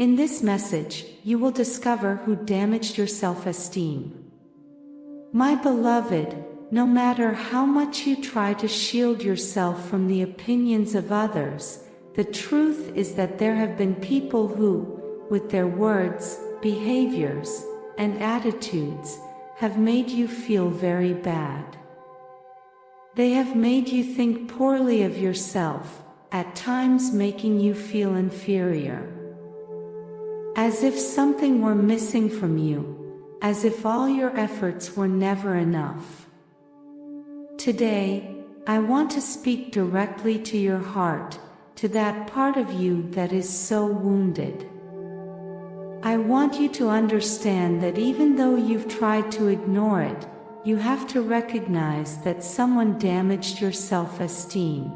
In this message, you will discover who damaged your self-esteem. My beloved, no matter how much you try to shield yourself from the opinions of others, the truth is that there have been people who, with their words, behaviors, and attitudes, have made you feel very bad. They have made you think poorly of yourself, at times making you feel inferior. As if something were missing from you, as if all your efforts were never enough. Today, I want to speak directly to your heart, to that part of you that is so wounded. I want you to understand that even though you've tried to ignore it, you have to recognize that someone damaged your self-esteem.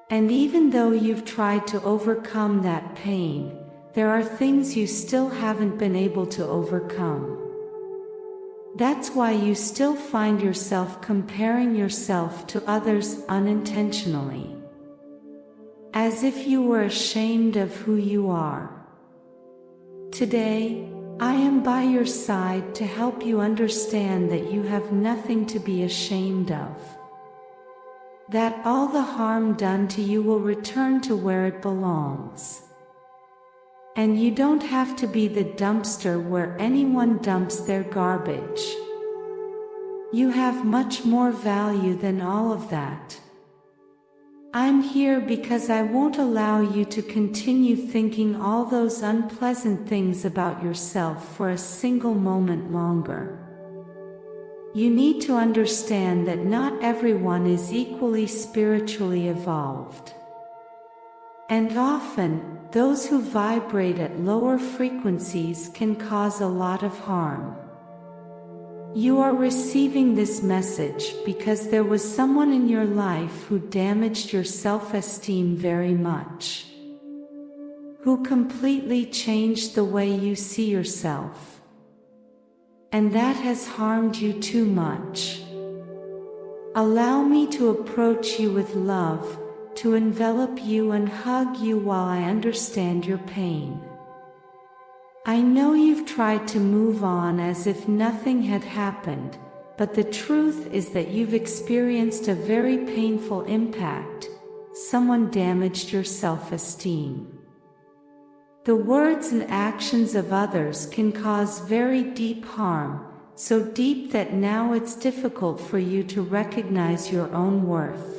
And even though you've tried to overcome that pain, there are things you still haven't been able to overcome. That's why you still find yourself comparing yourself to others unintentionally. As if you were ashamed of who you are. Today, I am by your side to help you understand that you have nothing to be ashamed of. That all the harm done to you will return to where it belongs. And you don't have to be the dumpster where anyone dumps their garbage. You have much more value than all of that. I'm here because I won't allow you to continue thinking all those unpleasant things about yourself for a single moment longer. You need to understand that not everyone is equally spiritually evolved. And often, those who vibrate at lower frequencies can cause a lot of harm. You are receiving this message because there was someone in your life who damaged your self-esteem very much. Who completely changed the way you see yourself. And that has harmed you too much. Allow me to approach you with love, to envelop you and hug you while I understand your pain. I know you've tried to move on as if nothing had happened, but the truth is that you've experienced a very painful impact. Someone damaged your self-esteem. The words and actions of others can cause very deep harm, so deep that now it's difficult for you to recognize your own worth.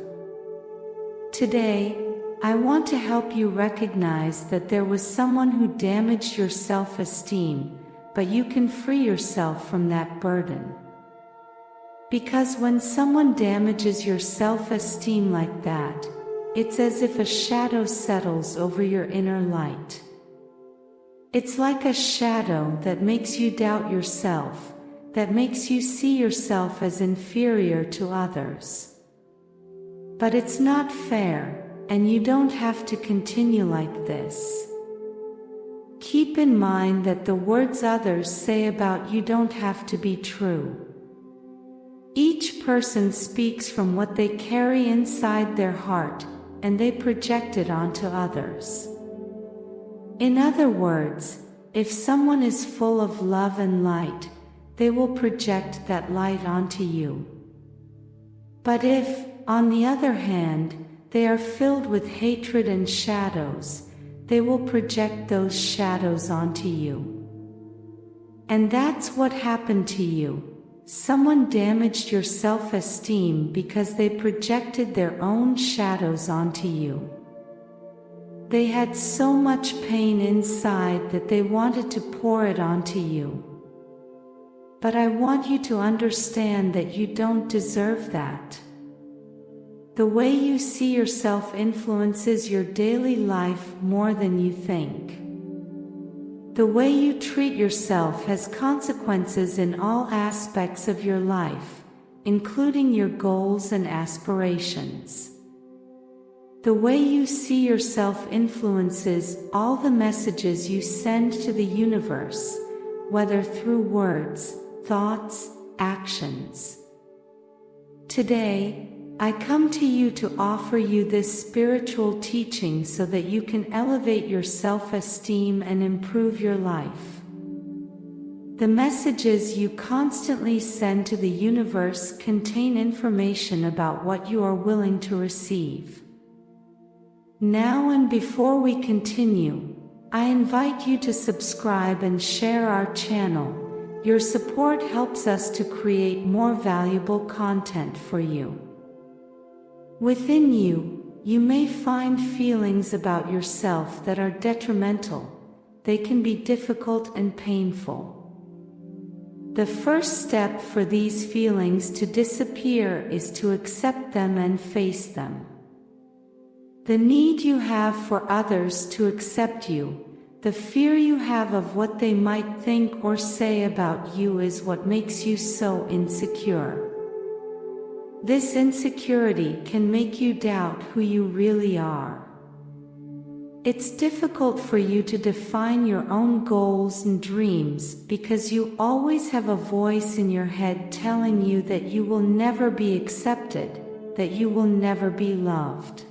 Today, I want to help you recognize that there was someone who damaged your self-esteem, but you can free yourself from that burden. Because when someone damages your self-esteem like that, it's as if a shadow settles over your inner light. It's like a shadow that makes you doubt yourself, that makes you see yourself as inferior to others. But it's not fair. And you don't have to continue like this. Keep in mind that the words others say about you don't have to be true. Each person speaks from what they carry inside their heart, and they project it onto others. In other words, if someone is full of love and light, they will project that light onto you. But if, on the other hand, they are filled with hatred and shadows, they will project those shadows onto you. And that's what happened to you. Someone damaged your self-esteem because they projected their own shadows onto you. They had so much pain inside that they wanted to pour it onto you. But I want you to understand that you don't deserve that. The way you see yourself influences your daily life more than you think. The way you treat yourself has consequences in all aspects of your life, including your goals and aspirations. The way you see yourself influences all the messages you send to the universe, whether through words, thoughts, actions. Today, I come to you to offer you this spiritual teaching so that you can elevate your self-esteem and improve your life. The messages you constantly send to the universe contain information about what you are willing to receive. Now and before we continue, I invite you to subscribe and share our channel. Your support helps us to create more valuable content for you. Within you, you may find feelings about yourself that are detrimental. They can be difficult and painful. The first step for these feelings to disappear is to accept them and face them. The need you have for others to accept you, the fear you have of what they might think or say about you is what makes you so insecure. This insecurity can make you doubt who you really are. It's difficult for you to define your own goals and dreams because you always have a voice in your head telling you that you will never be accepted, that you will never be loved.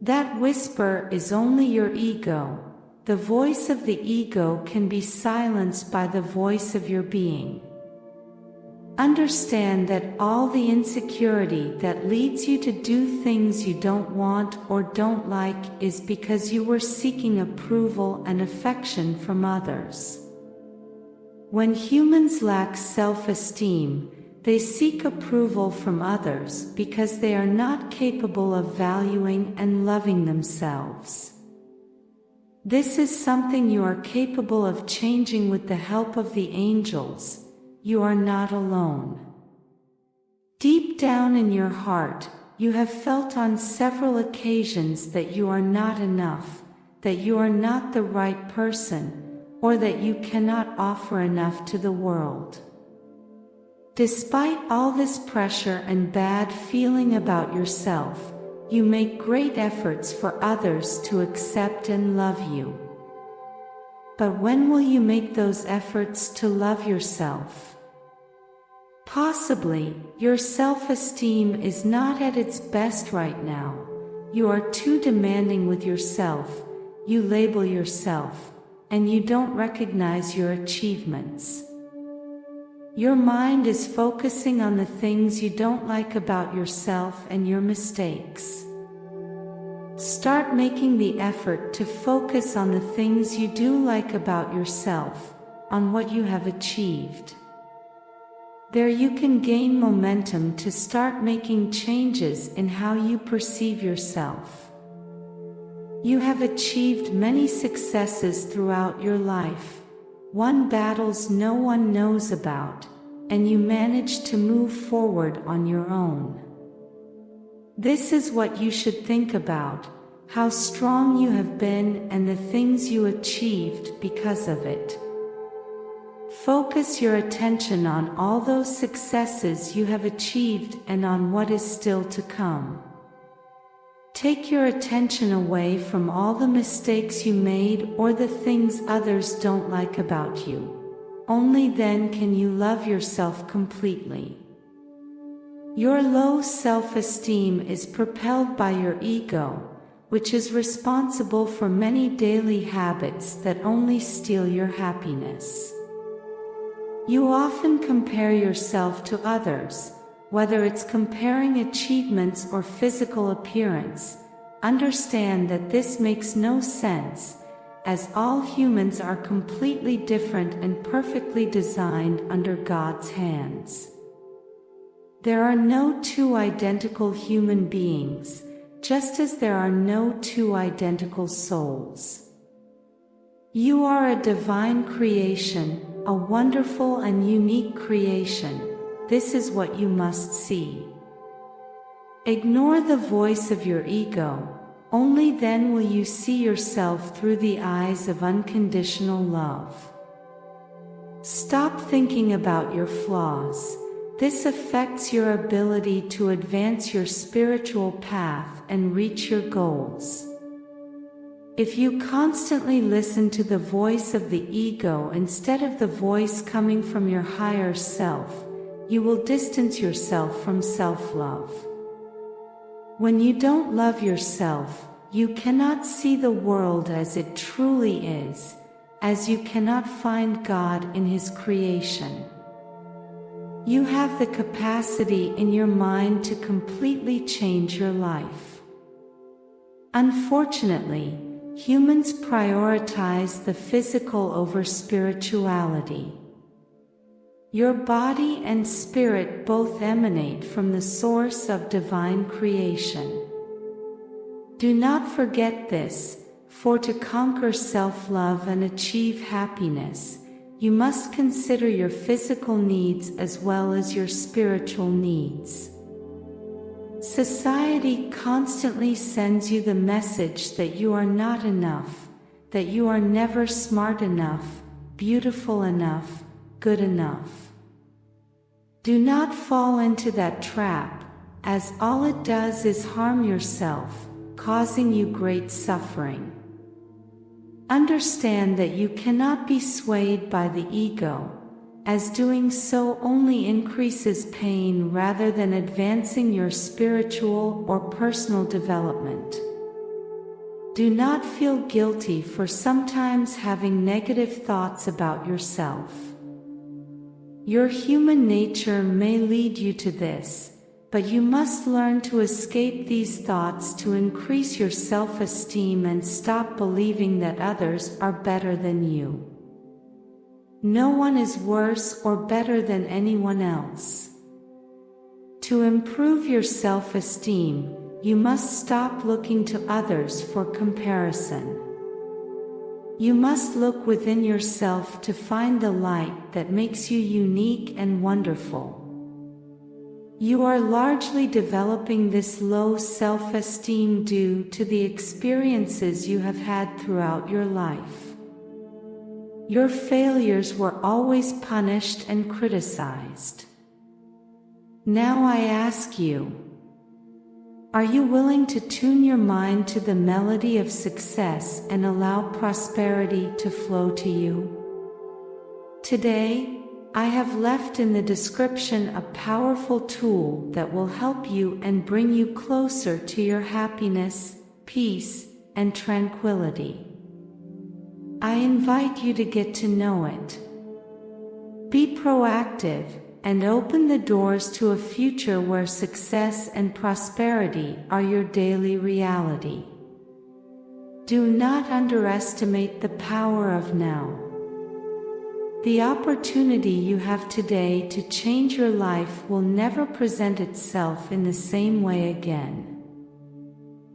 That whisper is only your ego. The voice of the ego can be silenced by the voice of your being. Understand that all the insecurity that leads you to do things you don't want or don't like is because you were seeking approval and affection from others. When humans lack self-esteem, they seek approval from others because they are not capable of valuing and loving themselves. This is something you are capable of changing with the help of the angels. You are not alone. Deep down in your heart, you have felt on several occasions that you are not enough, that you are not the right person, or that you cannot offer enough to the world. Despite all this pressure and bad feeling about yourself, you make great efforts for others to accept and love you. But when will you make those efforts to love yourself? Possibly, your self-esteem is not at its best right now. You are too demanding with yourself, you label yourself, and you don't recognize your achievements. Your mind is focusing on the things you don't like about yourself and your mistakes. Start making the effort to focus on the things you do like about yourself, on what you have achieved. There you can gain momentum to start making changes in how you perceive yourself. You have achieved many successes throughout your life, won battles no one knows about, and you managed to move forward on your own. This is what you should think about, how strong you have been and the things you achieved because of it. Focus your attention on all those successes you have achieved and on what is still to come. Take your attention away from all the mistakes you made or the things others don't like about you. Only then can you love yourself completely. Your low self-esteem is propelled by your ego, which is responsible for many daily habits that only steal your happiness. You often compare yourself to others, whether it's comparing achievements or physical appearance. Understand that this makes no sense, as all humans are completely different and perfectly designed under God's hands. There are no two identical human beings, just as there are no two identical souls. You are a divine creation, a wonderful and unique creation. This is what you must see. Ignore the voice of your ego. Only then will you see yourself through the eyes of unconditional love. Stop thinking about your flaws. This affects your ability to advance your spiritual path and reach your goals. If you constantly listen to the voice of the ego instead of the voice coming from your higher self, you will distance yourself from self-love. When you don't love yourself, you cannot see the world as it truly is, as you cannot find God in His creation. You have the capacity in your mind to completely change your life. Unfortunately, humans prioritize the physical over spirituality. Your body and spirit both emanate from the source of divine creation. Do not forget this, for to conquer self-love and achieve happiness, you must consider your physical needs as well as your spiritual needs. Society constantly sends you the message that you are not enough, that you are never smart enough, beautiful enough, good enough. Do not fall into that trap, as all it does is harm yourself, causing you great suffering. Understand that you cannot be swayed by the ego, as doing so only increases pain rather than advancing your spiritual or personal development. Do not feel guilty for sometimes having negative thoughts about yourself. Your human nature may lead you to this, but you must learn to escape these thoughts to increase your self-esteem and stop believing that others are better than you. No one is worse or better than anyone else. To improve your self-esteem, you must stop looking to others for comparison. You must look within yourself to find the light that makes you unique and wonderful. You are largely developing this low self-esteem due to the experiences you have had throughout your life. Your failures were always punished and criticized. Now I ask you, are you willing to tune your mind to the melody of success and allow prosperity to flow to you? Today, I have left in the description a powerful tool that will help you and bring you closer to your happiness, peace, and tranquility. I invite you to get to know it. Be proactive and open the doors to a future where success and prosperity are your daily reality. Do not underestimate the power of now. The opportunity you have today to change your life will never present itself in the same way again.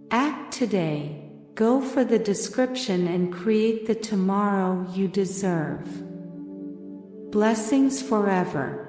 Act today, go for the description and create the tomorrow you deserve. Blessings forever.